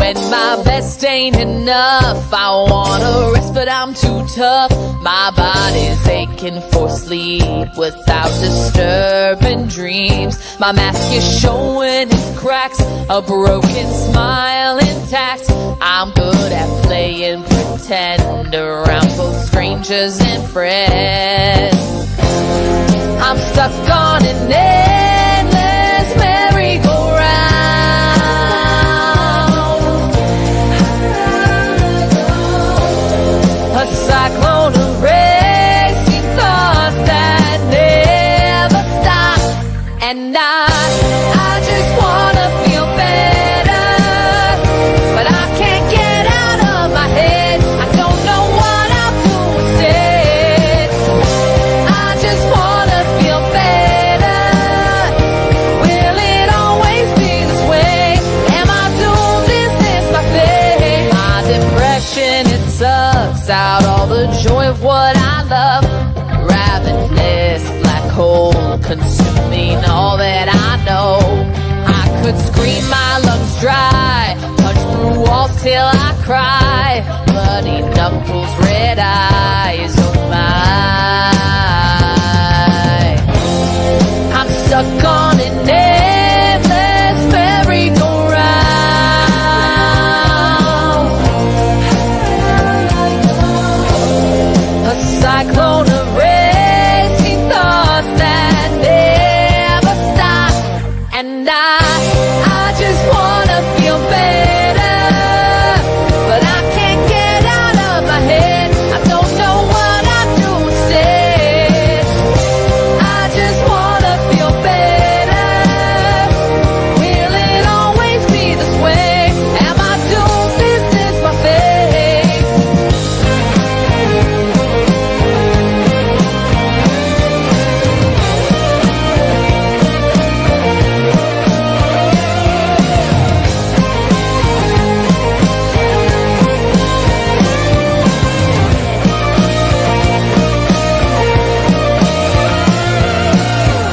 When my best ain't enough, I wanna rest, but I'm too tough. My body's aching for sleep without disturbing dreams. My mask is showing its cracks, a broken smile intact. I'm good at playing pretend around both strangers and friends. I'm stuck on an endless merry-go-round, a cyclone of racing thoughts that never stop. And I just wanna feel better, but I can't get out of my head. I don't know what I'll do instead. I just wanna feel better. Will it always be this way? Am I doomed? Is this my fate? My depression, it sucks out all the joy of what I love. Ravenous black hole consuming all that I know. I could scream my lungs dry, punch through walls till I cry. Bloody knuckles, red eyes, oh my. I'm stuck on an endless merry-go-round, a cyclone of racing thoughts that never stop. And I just wanna feel better, but I can't get out of my head. I don't know what I do instead. I just wanna feel better. Will it always be this way? Am I doomed? Is this my fate?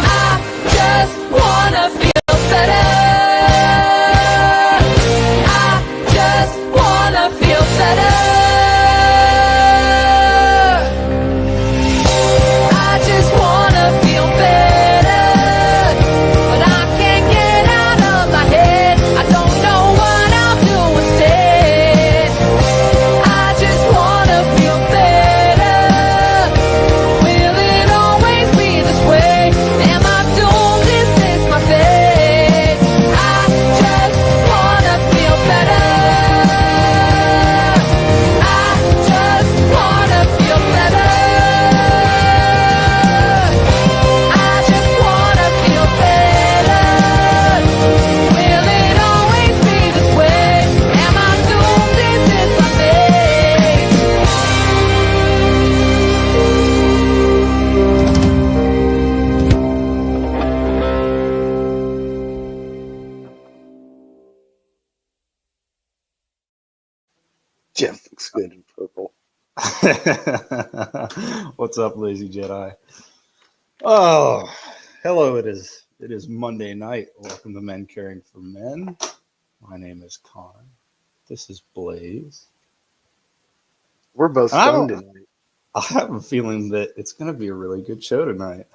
I just wanna feel better. I just wanna feel better. I just wanna feel better, but I can't get out of my head. I don't know what I'll do instead. I just wanna feel better. Will it always be this way? Am I doomed? Is this my fate? I just wanna feel better. I just wanna feel better. I just wanna feel better. Will it always be this way? Am I doomed? Is this my fate? Jeff looks good in purple. What's up, lazy Jedi? Oh, hello. It is Monday night. Welcome to Men Caring for Men. My name is Connor. This is Blaze. We're both I stoned don't- tonight. I have a feeling that it's going to be a really good show tonight.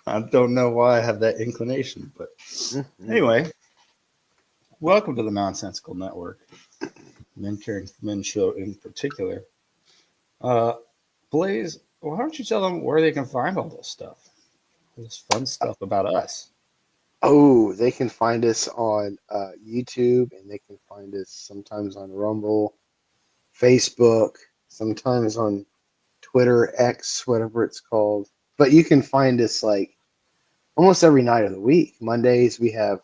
I don't know why I have that inclination, but anyway, welcome to the Nonsensical Network, Men Caring for Men show in particular. Blaze, why don't you tell them where they can find all this stuff, this fun stuff about us? Oh, they can find us on YouTube, and they can find us sometimes on Rumble, Facebook, sometimes on Twitter, X, whatever it's called. But you can find us like almost every night of the week. Mondays we have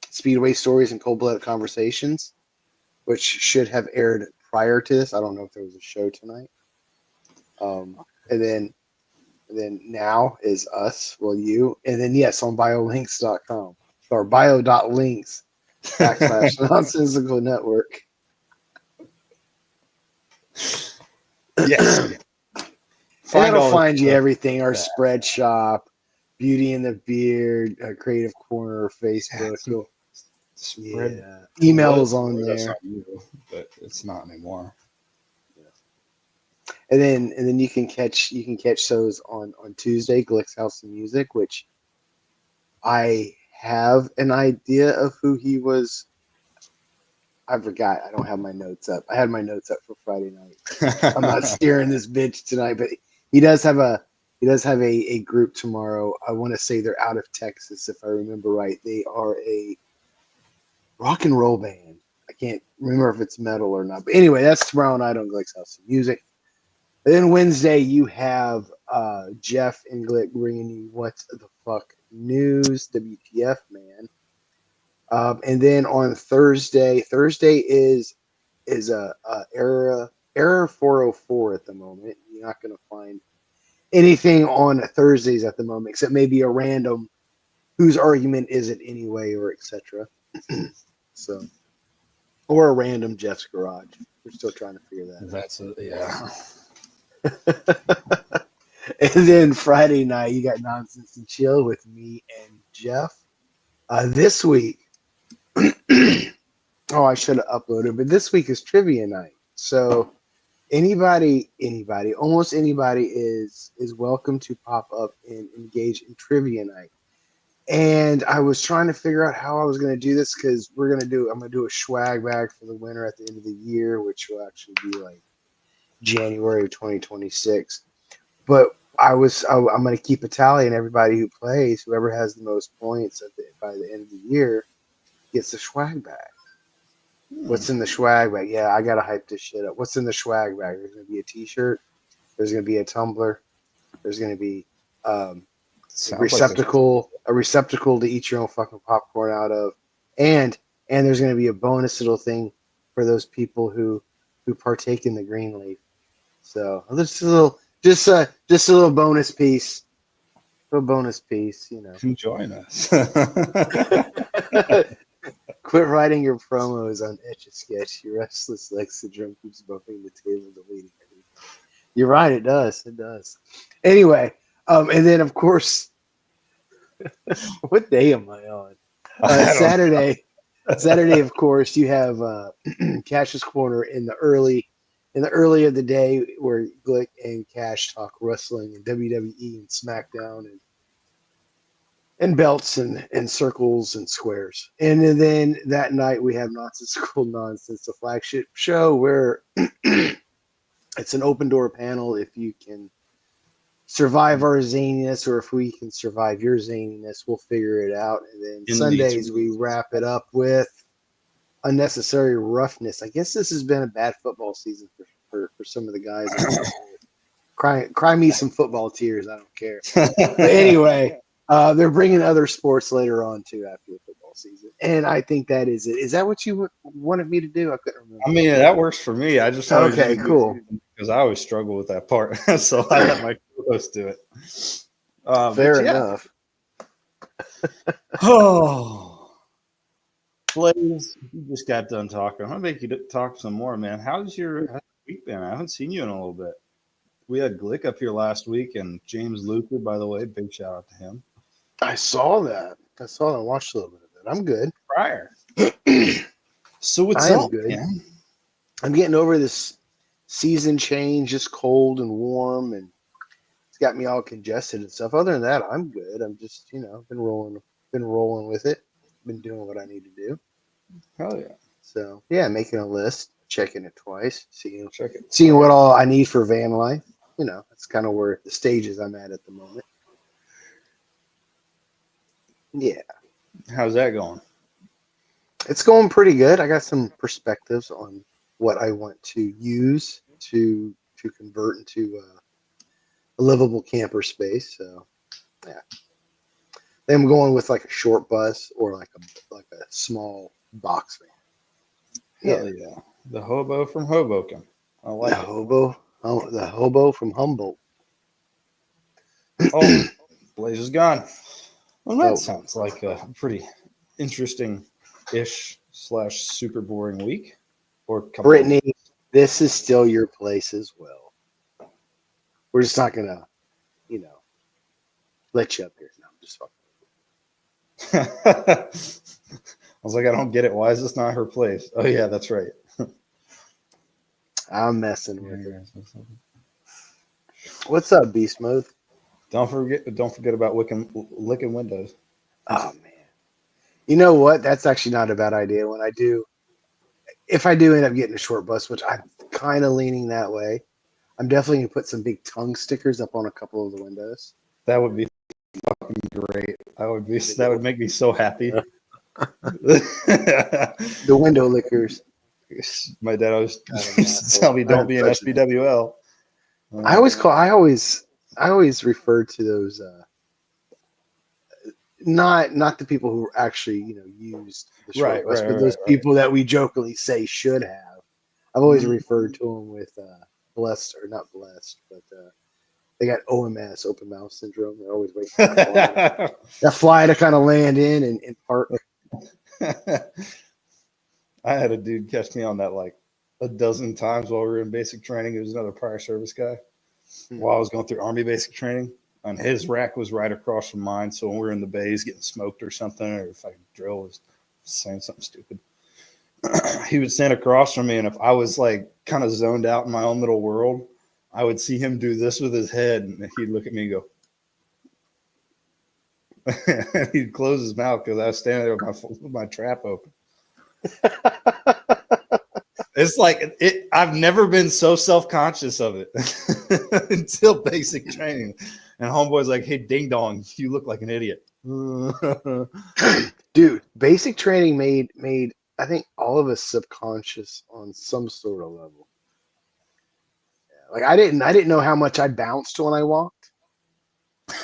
Speedway Stories and Cold-Blooded Conversations, which should have aired prior to this. I don't know if there was a show tonight. And then now is us, well, you. And then, yes, on biolinks.com or bio.links / Nonsensical Network. Yes. And it'll find you everything, our spread shop, Beauty and the Beard, Creative Corner, Facebook. Yeah, You'll, spread yeah, emails was on that's there. on you, but it's not anymore. And then you can catch those on Tuesday, Glick's House of Music, which I have an idea of who he was. I forgot. I don't have my notes up. I had my notes up for Friday night. I'm not steering this bitch tonight, but he does have a group tomorrow. I want to say they're out of Texas, if I remember right. They are a rock and roll band. I can't remember if it's metal or not. But anyway, that's tomorrow night on Glick's House of Music. And then Wednesday, you have Jeff and Glick bringing you What the Fuck News, WTF, man. And then on Thursday is a error 404 at the moment. You're not going to find anything on Thursdays at the moment, except maybe a random whose argument is it anyway, or etc. So, or a random Jeff's Garage. We're still trying to figure that Yeah. out. And then Friday night, you got Nonsense and Chill with me and Jeff. This week, oh, I should have uploaded, but this week is trivia night. So anybody, almost anybody is welcome to pop up and engage in trivia night. And I was trying to figure out how I was going to do this because I'm going to do a swag bag for the winner at the end of the year, which will actually be like January of 2026. But I'm going to keep a tally, and everybody who plays, whoever has the most points by the end of the year, gets the swag bag. What's in the swag bag? Yeah, I gotta hype this shit up. What's in the swag bag? There's gonna be a T-shirt. There's gonna be a tumbler. There's gonna be a receptacle to eat your own fucking popcorn out of, and there's gonna be a bonus little thing for those people who partake in the green leaf. So just a little bonus piece. A bonus piece, you know. Come join us. Quit writing your promos on Etch a Sketch. Your restless leg syndrome keeps bumping the table, deleting everything. You're right, it does. It does. Anyway, and then of course, what day am I on? Saturday. Saturday, of course, you have Cash's Corner in the early of the day, where Glick and Cash talk wrestling and WWE and SmackDown and belts and circles and squares. And then that night we have Nonsensical Nonsense, the flagship show where it's an open door panel. If you can survive our zaniness, or if we can survive your zaniness, we'll figure it out. And then Sundays we wrap it up with Unnecessary Roughness. I guess this has been a bad football season for some of the guys. Cry me some football tears. I don't care. But anyway, they're bringing other sports later on too after the football season, and I think that is it. Is that what you wanted me to do? I couldn't remember. I mean, that works for me. I just okay, cool. Because I always struggle with that part, so I let my co-host do it. Fair enough. Oh, Blaze, you just got done talking. I'm gonna make you talk some more, man. How's your week been? I haven't seen you in a little bit. We had Glick up here last week, and James Luther, by the way, big shout out to him. I saw that. I watched a little bit of it. I'm good. Prior. So what's I am up, good. man? I'm getting over this season change, just cold and warm, and it's got me all congested and stuff. Other than that, I'm good. I'm just, been rolling with it. Been doing what I need to do. Hell yeah. So yeah, making a list, checking it twice, seeing It. seeing what all I need for van life. That's kind of where the stages I'm at the moment. Yeah. How's that going? It's going pretty good. I got some perspectives on what I want to use to convert into a livable camper space. So yeah. Then I'm going with like a short bus or like a small box van. Hell yeah. The hobo from Hoboken. I like the hobo. Oh, the hobo from Humboldt. Oh, Blaze is gone. Well, that sounds like a pretty interesting-ish / super boring week. Or Brittany, this is still your place as well. We're just not gonna, let you up here. No, Just fuck. I was like, I don't get it. Why is this not her place? Oh yeah, that's right. I'm messing with it. What's up, Beast Mode? Don't forget about licking windows. Oh man. You know what? That's actually not a bad idea. If I do end up getting a short bus, which I'm kind of leaning that way, I'm definitely gonna put some big tongue stickers up on a couple of the windows. That would be fucking great. That would make me so happy. The window lickers. My dad always used to tell me, "Don't be an SBWL." I always refer to those not the people who actually used the short bus, but those people that we jokingly say should have. I've always referred to them with blessed or not blessed, but they got OMS, open mouth syndrome. They're always waiting for that fly to kind of land in and park. I had a dude catch me on that like a dozen times while we were in basic training. He was another prior service guy. While I was going through Army basic training, and his rack was right across from mine. So when we were in the bays getting smoked or something, or if I drill was saying something stupid, he would stand across from me, and if I was like kind of zoned out in my own little world, I would see him do this with his head, and he'd look at me and go. He'd close his mouth because I was standing there with my trap open. It's like I've never been so self-conscious of it until basic training. And homeboy's like, "Hey, ding dong, you look like an idiot." Dude, basic training made I think all of us subconscious on some sort of level. Yeah, like I didn't know how much I bounced when I walked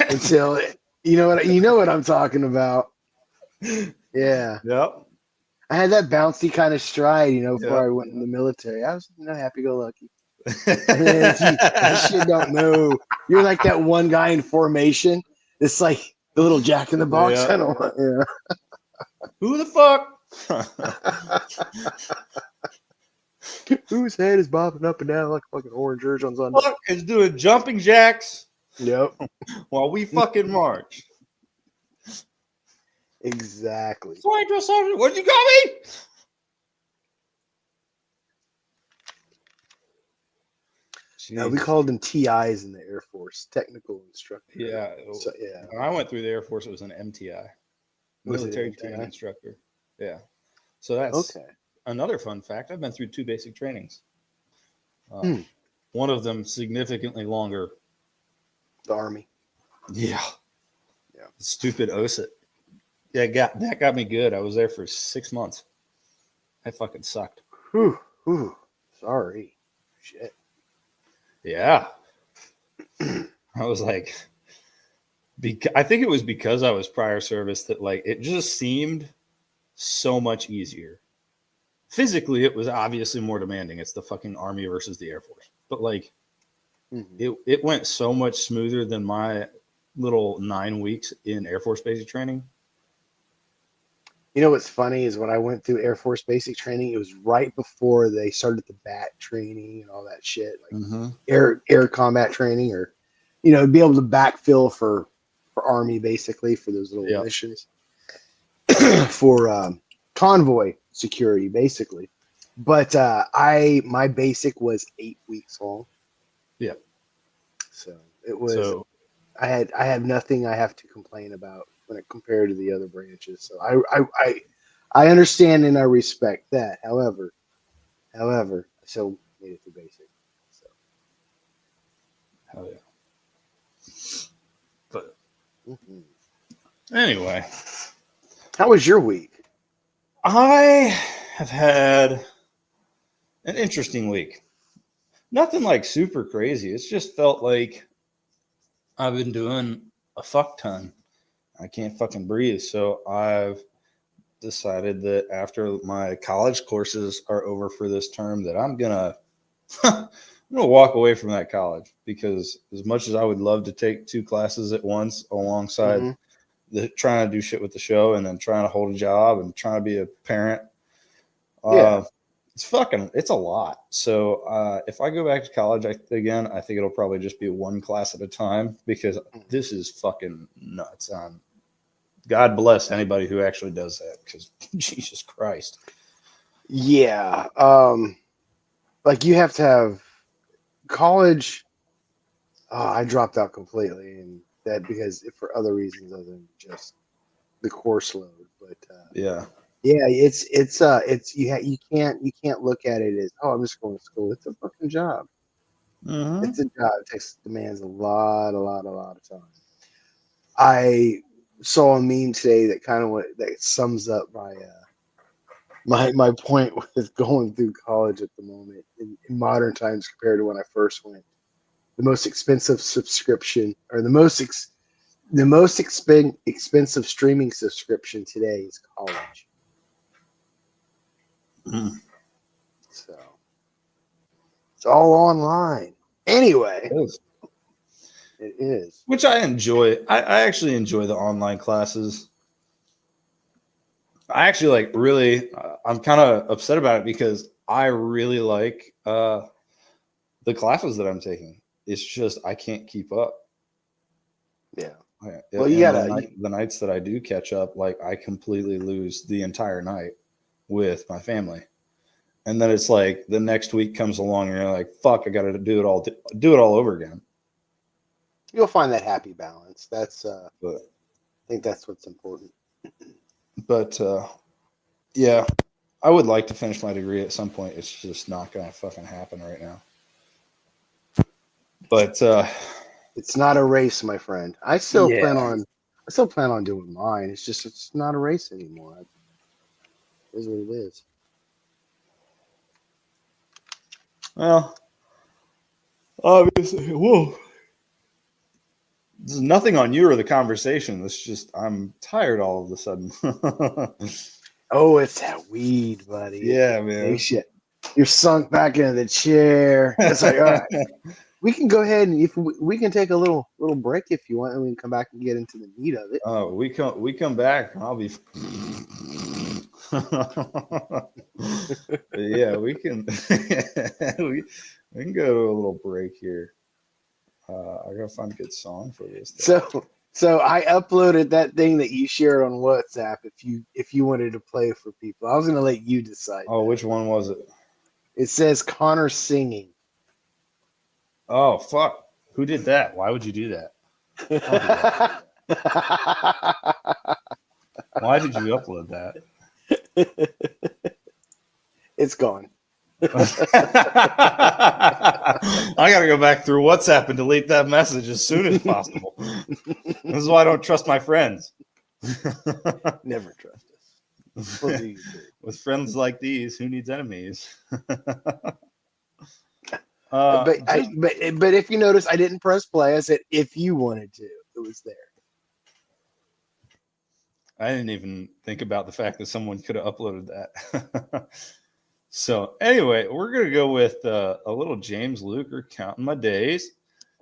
until you know what I'm talking about. Yeah. Yep. I had that bouncy kind of stride, before I went in the military. I was, happy-go-lucky. And then if you shit don't know, you're like that one guy in formation. It's like the little Jack in the Box. Yeah. I don't want, Who the fuck? Whose head is bobbing up and down like a fucking orange urge on Sunday? Fuck is doing jumping jacks Yep. while we fucking march. Exactly. What'd you call me? No, we called them TIs in the Air Force, technical instructor. Yeah. So, yeah. When I went through the Air Force, it was an MTI, military training instructor. Yeah. So that's another fun fact. I've been through 2 basic trainings. One of them significantly longer. The Army. Yeah. Yeah. Stupid OSIT. Yeah, that got me good. I was there for 6 months. I fucking sucked. Whew. Sorry. Shit. Yeah. I was like, I think it was because I was prior service that like it just seemed so much easier. Physically, it was obviously more demanding. It's the fucking Army versus the Air Force. But like it went so much smoother than my little 9 weeks in Air Force basic training. You know what's funny is when I went through Air Force basic training, it was right before they started the BAT training and all that shit, like air combat training, or be able to backfill for Army basically for those little missions for convoy security basically. But my basic was 8 weeks long. Yeah. So it was. I have nothing I have to complain about when it compared to the other branches. So I understand and I respect that. However, I still made it through basic. So hell yeah. But anyway, how was your week? I have had an interesting week. Nothing like super crazy. It's just felt like I've been doing a fuck ton. I can't fucking breathe. So I've decided that after my college courses are over for this term that I'm gonna walk away from that college, because as much as I would love to take 2 classes at once alongside the trying to do shit with the show and then trying to hold a job and trying to be a parent, it's a lot. So if I go back to college I think it'll probably just be 1 class at a time, because this is fucking nuts on God bless anybody who actually does that, because Jesus Christ. Yeah. Like you have to have college. I dropped out completely, and that because for other reasons other than just the course load. But Yeah. yeah, it's you can't look at it as, oh, I'm just going to school. It's a fucking job. Mm-hmm. It's a job. Demands a lot of time. I saw a meme today that that sums up my point with going through college at the moment in modern times compared to when I first went. The most expensive subscription, or the most expensive streaming subscription today is college. Mm. So it's all online. Anyway, it is. Which I enjoy. I actually enjoy the online classes. I actually I'm kind of upset about it because I really like the classes that I'm taking. It's just I can't keep up. Yeah. Well, the nights that I do catch up, like I completely lose the entire night with my family. And then it's like the next week comes along and you're like, fuck, I got to do it all over again. You'll find that happy balance. That's I But think that's what's important. But yeah, I would like to finish my degree at some point. It's just not going to fucking happen right now. But it's not a race, my friend. I still plan on doing mine. It's not a race anymore. It is what it is. Well, obviously, whoa. This is nothing on you or the conversation. It's just I'm tired all of a sudden. Oh, it's that weed, buddy. Yeah, man. Shit. You're sunk back into the chair. It's like, all right, we can go ahead and if we can take a little break if you want, and we can come back and get into the meat of it. Oh, we come back. I'll be. Yeah, we can. we can go to a little break here. I gotta find a good song for this. So I uploaded that thing that you shared on WhatsApp. If you wanted to play for people, I was gonna let you decide. Oh, which one was it? It says Connor singing. Oh fuck! Who did that? Why would you do that? Why did you upload that? It's gone. I gotta go back through WhatsApp and delete that message as soon as possible. This is why I don't trust my friends. Never trust us. What do you do? With friends like these, who needs enemies? But if you notice, I didn't press play. I said if you wanted to, it was there. I didn't even think about the fact that someone could have uploaded that. So anyway, we're going to go with a little James Luker, Counting My Days,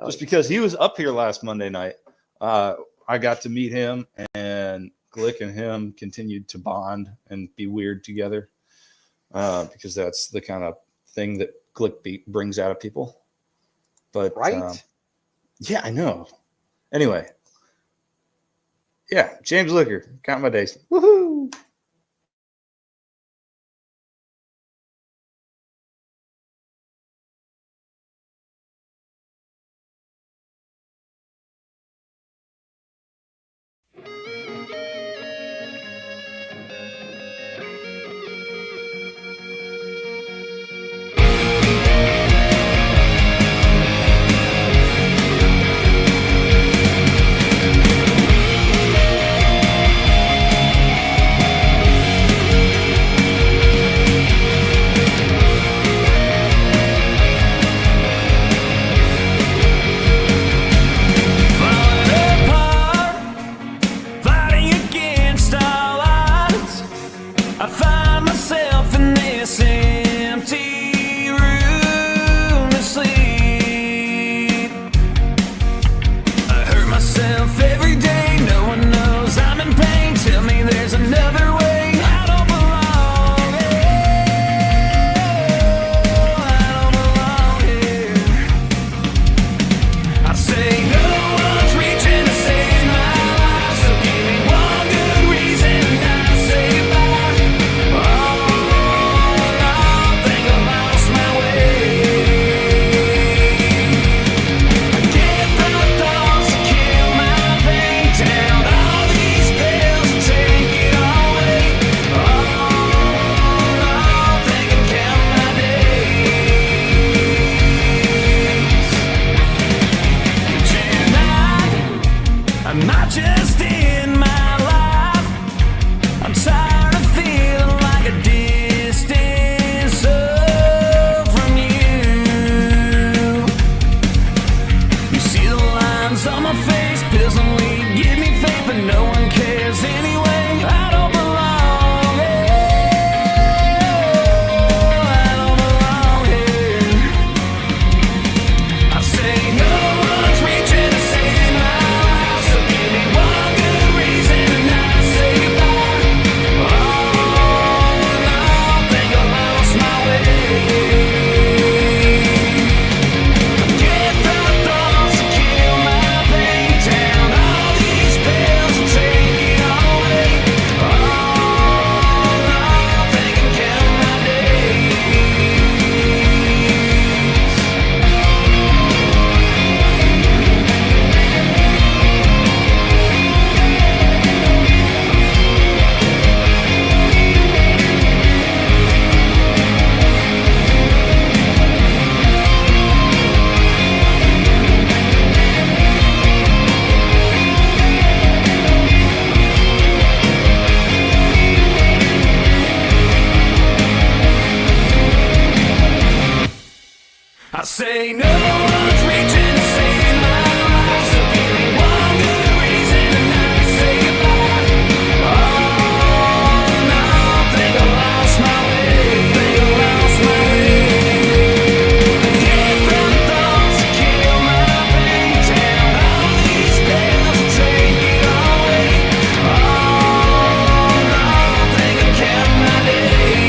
just because he was up here last Monday night. I got to meet him, and Glick and him continued to bond and be weird together because that's the kind of thing that Glick brings out of people. But right? Yeah, I know. Anyway, yeah, James Luker, Counting My Days. Woohoo! Say no one's reaching to save my life, so give me one Say no one's reaching to save my life, so give me one good reason to not say goodbye. Oh no, think I lost my way, think I lost my way. Different thoughts kill my pain, down all these pills will take it away. Oh no, think I count my days.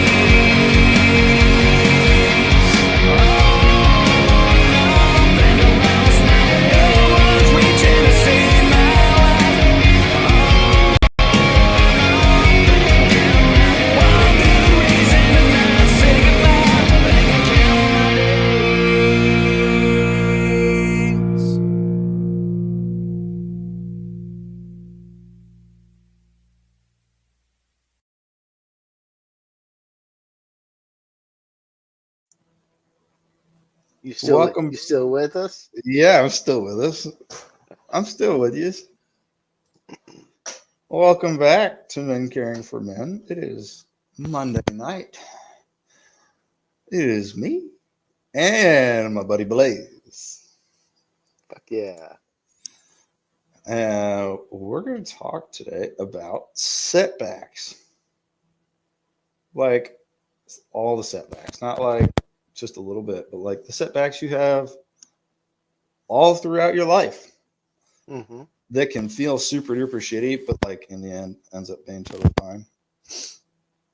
Welcome. You still with us? Yeah, I'm still with us. I'm still with you. Welcome back to Men Caring for Men. It is Monday night. It is me and my buddy Blaze. Fuck yeah. We're going to talk today about setbacks. Like all the setbacks, not like just a little bit, but like the setbacks you have all throughout your life Mm-hmm. that can feel super duper shitty, but like in the end ends up being totally fine.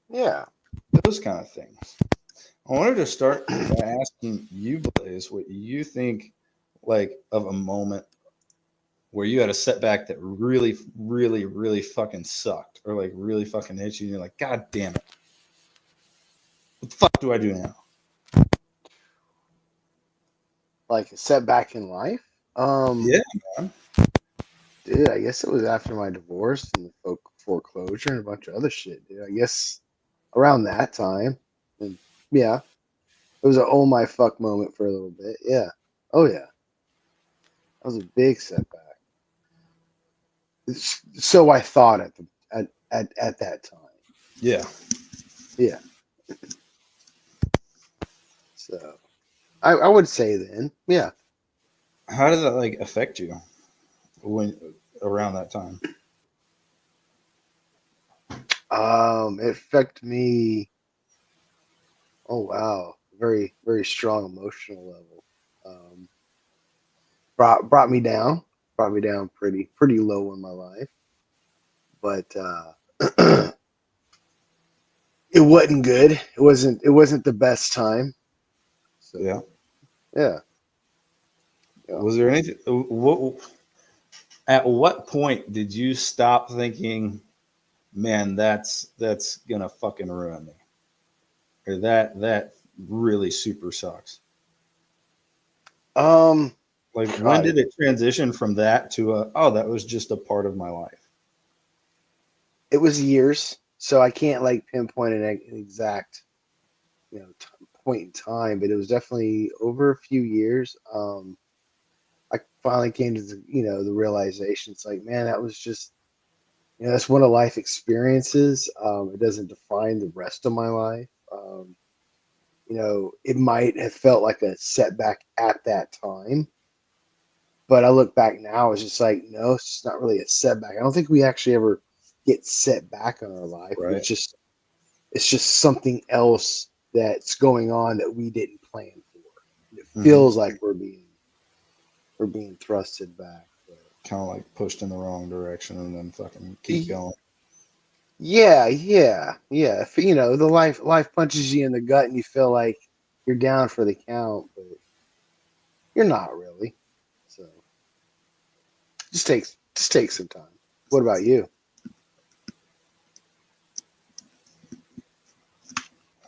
Yeah. Those kind of things. I wanted to start by asking you, Blaze, what you think like of a moment where you had a setback that really, really, really fucking sucked or like really fucking hit you and you're like, God damn it. What the fuck do I do now? Like a setback in life? Yeah, man. Dude, I guess it was after my divorce and the foreclosure and a bunch of other shit, dude. I guess around that time. And yeah, it was a oh my fuck moment for a little bit. Yeah. Oh yeah. That was a big setback. So I thought at that time. Yeah. Yeah. So I would say then, yeah. How did that like affect you when around that time? It affected me. Oh wow, very very strong emotional level. Brought me down, pretty low in my life, but it wasn't good. It wasn't the best time. So Yeah. yeah. Was there anything? At what point did you stop thinking, man, that's gonna fucking ruin me, or that really super sucks? Like, when God, did it transition from that to oh, that was just a part of my life? it was years, so I can't like pinpoint an exact point in time, but it was definitely over a few years. I finally came to the realization. It's like, man, that was just that's one of life experiences. It doesn't define the rest of my life. It might have felt like a setback at that time, but I look back now, it's just like, no, it's just not really a setback. I don't think we actually ever get set back on our life. Right. It's just something else that's going on that we didn't plan for. It Mhm. feels like we're being thrusted back. But Kind of like pushed in the wrong direction and then fucking keep going. yeah. If, the life punches you in the gut and you feel like you're down for the count, but you're not really. So just takes some time. What about you?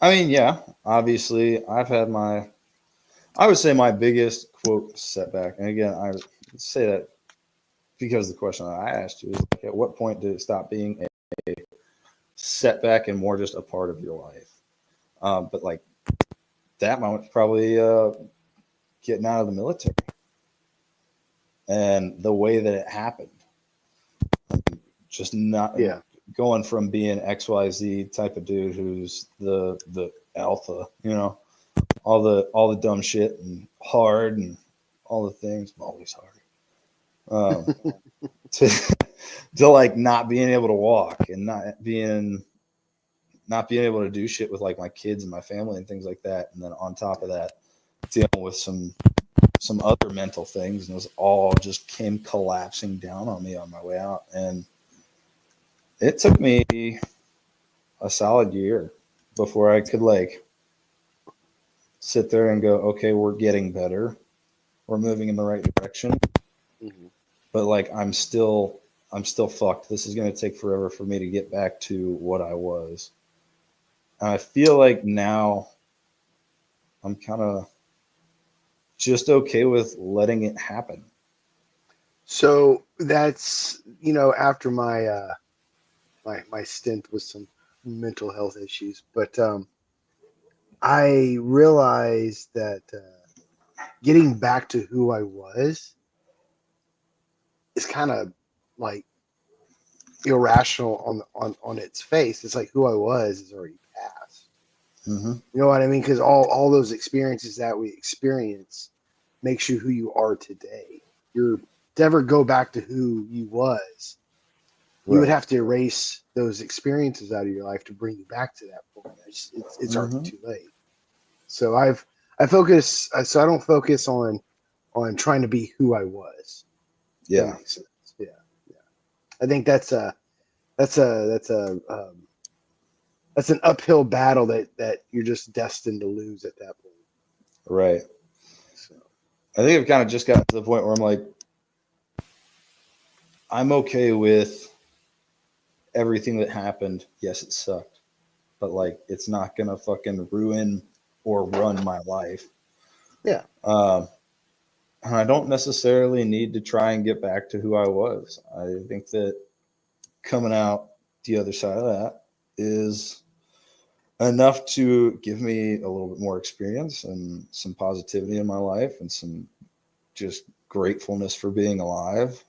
I mean, yeah, obviously, I would say my biggest quote setback, and again, I say that because the question that I asked you is like, at what point did it stop being a setback and more just a part of your life? But like that moment's probably getting out of the military and the way that it happened. Just not Yeah. going from being XYZ type of dude who's the alpha, all the dumb shit and hard and all the things, always hard. To to like not being able to walk and not being able to do shit with like my kids and my family and things like that. And then on top of that, dealing with some other mental things, and it was all just came collapsing down on me on my way out. And it took me a solid year before I could like sit there and go, okay, we're getting better. We're moving in the right direction. Mm-hmm. But like I'm still fucked. This is gonna take forever for me to get back to what I was. And I feel like now I'm kind of just okay with letting it happen. So that's, after my my stint with some mental health issues, but I realized that getting back to who I was is kind of like irrational on its face. It's like who I was is already past. Mm-hmm. You know what I mean? Because all those experiences that we experience makes you who you are today. You're to ever go back to who you was, you would Right. have to erase those experiences out of your life to bring you back to that point. It's already too late. So I focus. So I don't focus on trying to be who I was. That Yeah. makes sense. Yeah, yeah. I think that's an uphill battle that you're just destined to lose at that point. Right. So I think I've kind of just gotten to the point where I'm like, I'm okay with everything that happened. Yes, it sucked, but like, it's not gonna fucking ruin or run my life. yeah, Um, and I don't necessarily need to try and get back to who I was. I think that coming out the other side of that is enough to give me a little bit more experience and some positivity in my life and some just gratefulness for being alive,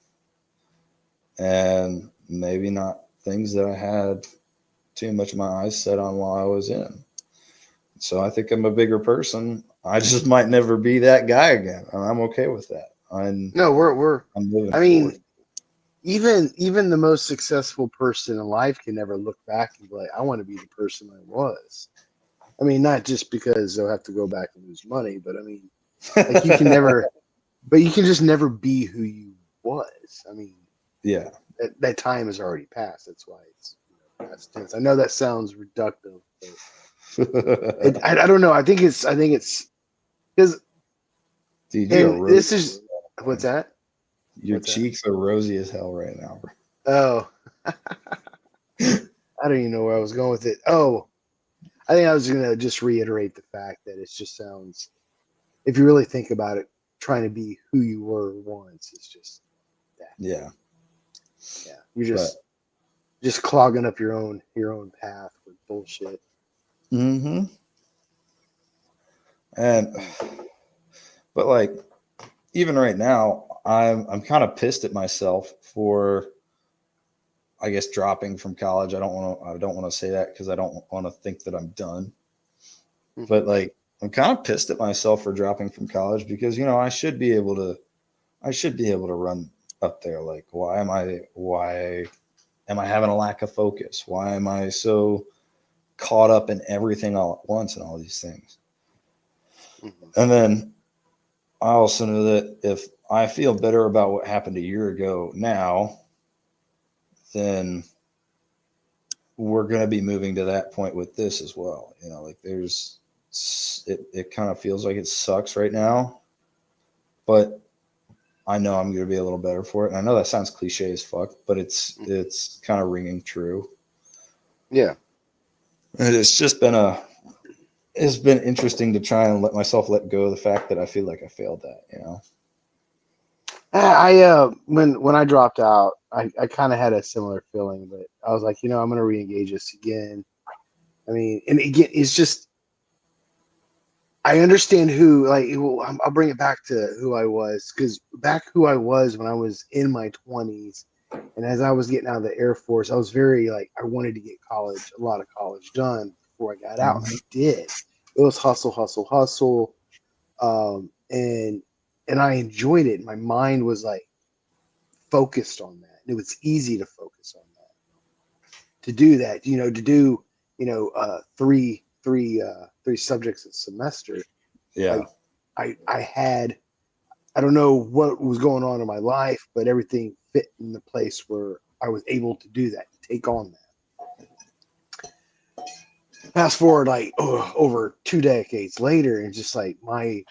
and maybe not things that I had too much of my eyes set on while I was in. So I think I'm a bigger person. I just might never be that guy again, and I'm okay with that. no, we're. I'm moving I forward. mean, even the most successful person in life can never look back and be like, I want to be the person I was. I mean, not just because they'll have to go back and lose money, but I mean, like you can never, but you can just never be who you was. I mean, Yeah. that time has already passed. That's why it's past tense. I know that sounds reductive, but I don't know. I think it's because, Dude, you are and rosy. this is what's that? Your What's that? cheeks are rosy as hell right now, bro. Oh, I don't even know where I was going with it. Oh, I think I was going to just reiterate the fact that it just sounds, if you really think about it, trying to be who you were once is just that. Yeah. Yeah, you're But just clogging up your own path with bullshit. mm-hmm. And but like even right now, I'm kind of pissed at myself for, I guess, dropping from college. I don't want to say that because I don't want to think that I'm done. But like I'm kind of pissed at myself for dropping from college because I should be able to run up there. Like why am I having a lack of focus? Why am I so caught up in everything all at once and all these things? Mm-hmm. And then I also know that if I feel better about what happened a year ago now, then we're going to be moving to that point with this as well. Like it kind of feels like it sucks right now, but I know I'm going to be a little better for it. And I know that sounds cliche as fuck, but it's kind of ringing true. Yeah. And it's been interesting to try and let myself let go of the fact that I feel like I failed that. I when I dropped out, I kind of had a similar feeling, but I was like, I'm gonna re-engage this again. I mean, and again, it's just I understand who like I'll bring it back to who I was because back who I was when I was in my 20s, and as I was getting out of the Air Force, I was very like I wanted to get a lot of college done before I got out. Mm-hmm. I did, It was hustle, hustle, hustle. And I enjoyed it. My mind was like focused on that. And it was easy to focus on that. To do that, to do, three subjects a semester. Yeah. I had, I don't know what was going on in my life, but everything fit in the place where I was able to do that, take on that. Fast forward over 2 decades later, and just like my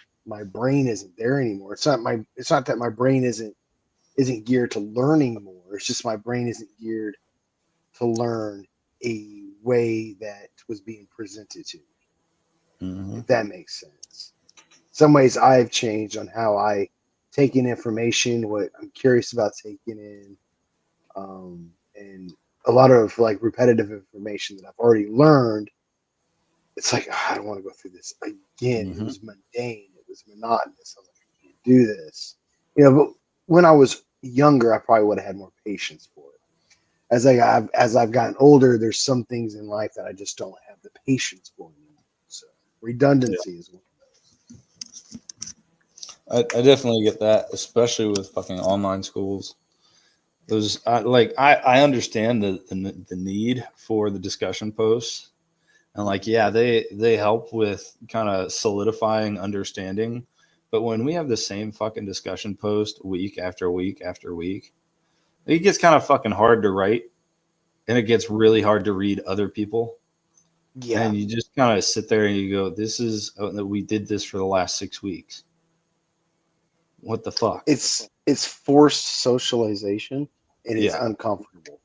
brain isn't there anymore. It's not that my brain isn't geared to learning more. It's just my brain isn't geared to learn a way that was being presented to me. Mm-hmm. If that makes sense. Some ways I've changed on how I take in information, what I'm curious about taking in, and a lot of like repetitive information that I've already learned. It's like, I don't want to go through this again. Mm-hmm. It was mundane. It was monotonous. I was like, I can't do this. But when I was younger, I probably would have had more patience for it. As I've gotten older, there's some things in life that I just don't have the patience for anymore. So redundancy is one of those. I definitely get that, especially with fucking online schools. I understand the need for the discussion posts. And they help with kind of solidifying understanding. But when we have the same fucking discussion post week after week after week, it gets kind of fucking hard to write, and it gets really hard to read other people. Yeah. And you just kind of sit there and you go, we did this for the last 6 weeks. What the fuck? It's forced socialization, and it's uncomfortable.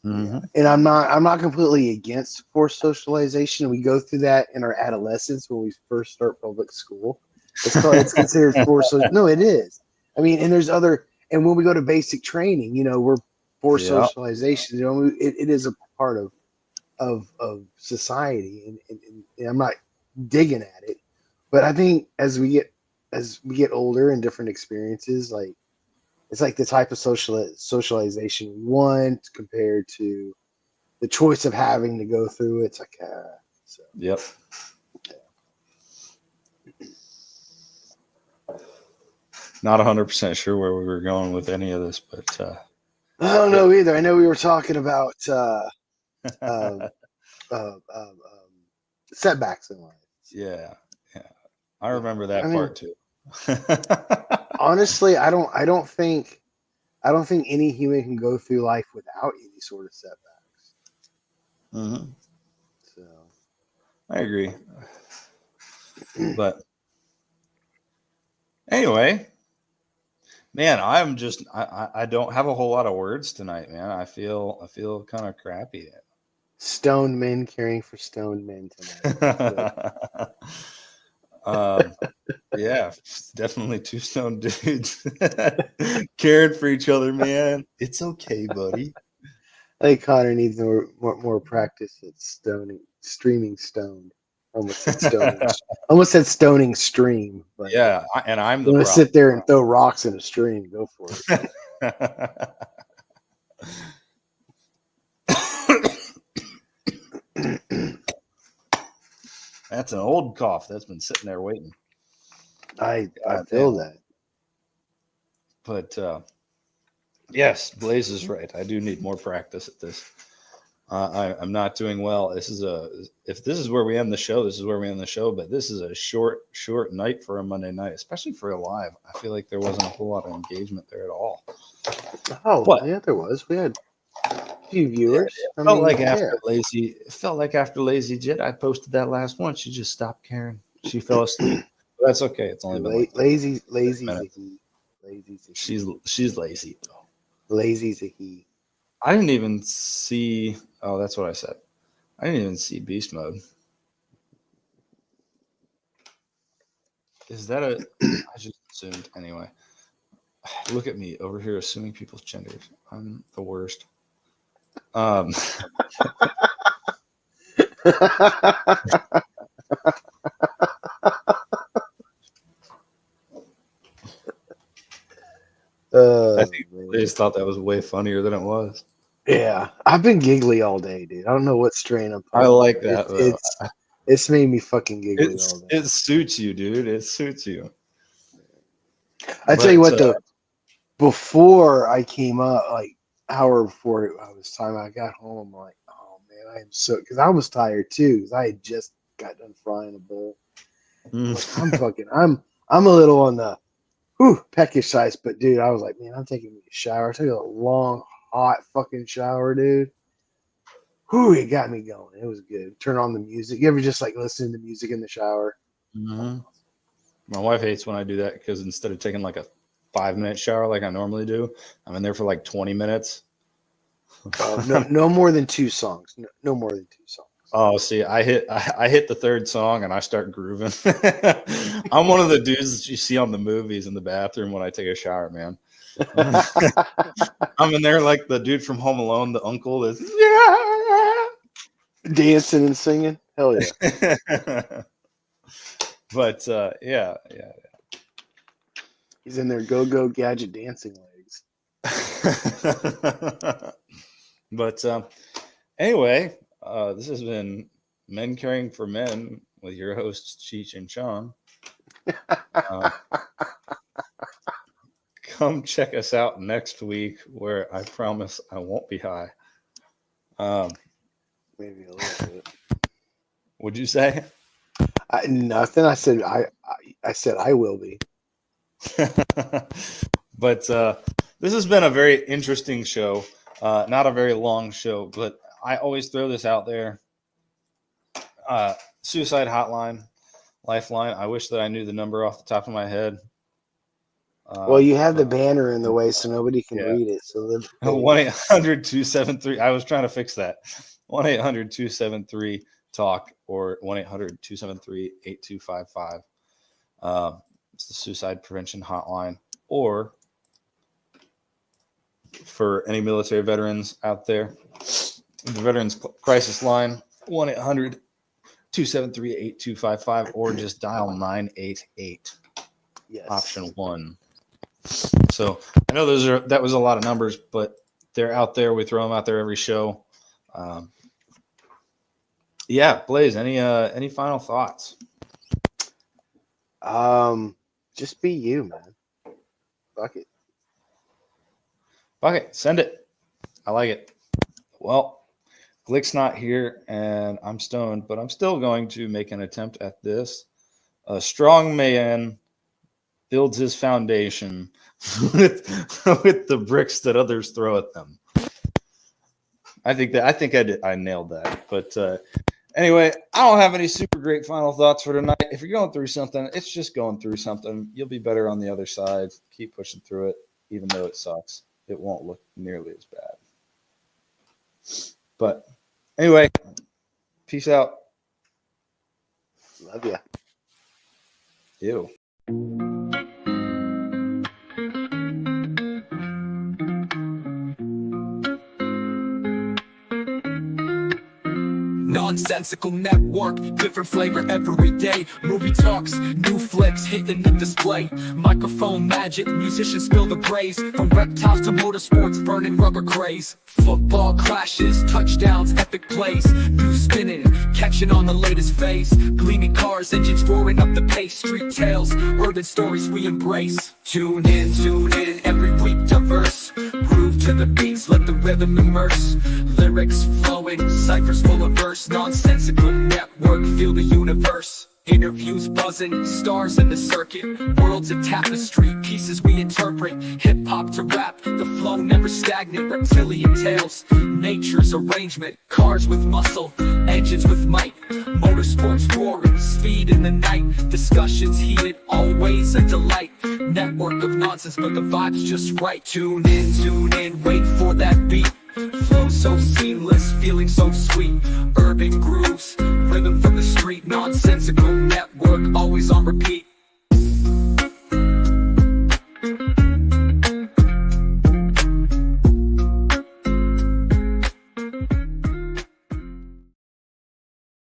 Mm-hmm. And I'm not completely against forced socialization. We go through that in our adolescence when we first start public school. It's considered forced. No, it is. I mean, and there's other. And when we go to basic training, we're forced socialization. It is a part of society, and I'm not digging at it, but I think as we get older and different experiences, like. It's like the type of socialization we want compared to the choice of having to go through it. It's like, so. Yep. Not 100% sure where we were going with any of this, but I don't know either. I know we were talking about setbacks in life. Yeah. I remember that part too. Honestly, I don't think any human can go through life without any sort of setbacks. Mm-hmm. So I agree. But anyway, man, I don't have a whole lot of words tonight, man. I feel kind of crappy. Stoned men caring for stoned men tonight. Yeah, definitely two stoned dudes caring for each other, man. It's okay, buddy. I think Connor needs more practice at streaming stoned. Almost said stoning stream. But yeah, and I'm the. You want to sit there and throw rocks in a stream? Go for it. That's an old cough that's been sitting there waiting. I feel that. But yes, Blaze is right. I do need more practice at this. I'm not doing well. If this is where we end the show, this is where we end the show. But this is a short night for a Monday night, especially for a live. I feel like there wasn't a whole lot of engagement there at all. Oh, yeah, there was. We had a few viewers. Yeah, it felt like after Lazy Jet, I posted that last one. She just stopped caring. She fell asleep. But that's okay. It's only been lazy's a he. She's lazy though. Lazy's a he. I didn't even see. Oh, that's what I said. I didn't even see beast mode. Is that I just assumed anyway. Look at me over here assuming people's genders. I'm the worst. I think they just thought that was way funnier than it was. Yeah, I've been giggly all day, dude. I don't know what strain I'm. I like that. It's made me fucking giggle all day. It suits you, dude. It suits you. I tell you what, though, before I came up, like hour before I was time I got home, I'm like, oh man, I am so, because I was tired too, because I had just got done frying a bowl. I'm a little on the peckish size, but dude, I was like, man, I'm taking a shower. I took a long, hot fucking shower, dude. It got me going. It was good. Turn on the music. You ever just like listen to music in the shower? Mm-hmm. My wife hates when I do that because instead of taking like a 5-minute shower like I normally do, I'm in there for like 20 minutes. No more than 2 songs. No more than 2 songs. Oh, see, I hit the 3rd song and I start grooving. I'm one of the dudes that you see on the movies in the bathroom when I take a shower, man. I'm in there like the dude from Home Alone, the uncle is dancing and singing. Hell yeah. But yeah. He's in there go gadget dancing legs. But anyway, this has been Men Caring for Men with your hosts, Cheech and Sean. Come check us out next week where I promise I won't be high. Maybe a little bit. Would you say? Nothing. I said I said I will be. But this has been a very interesting show. Not a very long show, but I always throw this out there. Suicide hotline, lifeline. I wish that I knew the number off the top of my head. Well, you have the banner in the way, so nobody can read it. So 1-800-273. I was trying to fix that. 1-800-273-TALK or 1-800-273-8255. It's the suicide prevention hotline. Or for any military veterans out there, the Veterans Crisis Line, 1-800-273-8255, or just dial 988. Yes. Option 1. So I know that was a lot of numbers, but they're out there. We throw them out there every show. Yeah, Blaze, any final thoughts? Just be you, man. Fuck it. Fuck it. Send it. I like it. Well, Glick's not here and I'm stoned, but I'm still going to make an attempt at this. A strong man builds his foundation with the bricks that others throw at them. I think I nailed that. But anyway, I don't have any super great final thoughts for tonight. If you're going through something, it's just going through something. You'll be better on the other side. Keep pushing through it, even though it sucks. It won't look nearly as bad. But anyway, peace out. Love ya. Ew. Nonsensical network, different flavor every day. Movie talks, new flicks hitting the display. Microphone magic, musicians spill the praise. From reptiles to motorsports, burning rubber craze. Football crashes, touchdowns, epic plays. News spinning, catching on the latest phase. Gleaming cars, engines roaring up the pace. Street tales, urban stories we embrace. Tune in, every week diverse. Groove to the beats, let the rhythm immerse. Lyrics flowing, ciphers full of verse. Nonsensical network, feel the universe. Interviews buzzing, stars in the circuit. Worlds a tapestry, pieces we interpret. Hip-hop to rap, the flow never stagnant. Reptilian tales, nature's arrangement. Cars with muscle, engines with might. Motorsports roaring, speed in the night. Discussions heated, always a delight. Network of nonsense, but the vibe's just right. Tune in, wait for that beat. Flow so seamless, feeling so sweet. Urban grooves, rhythm from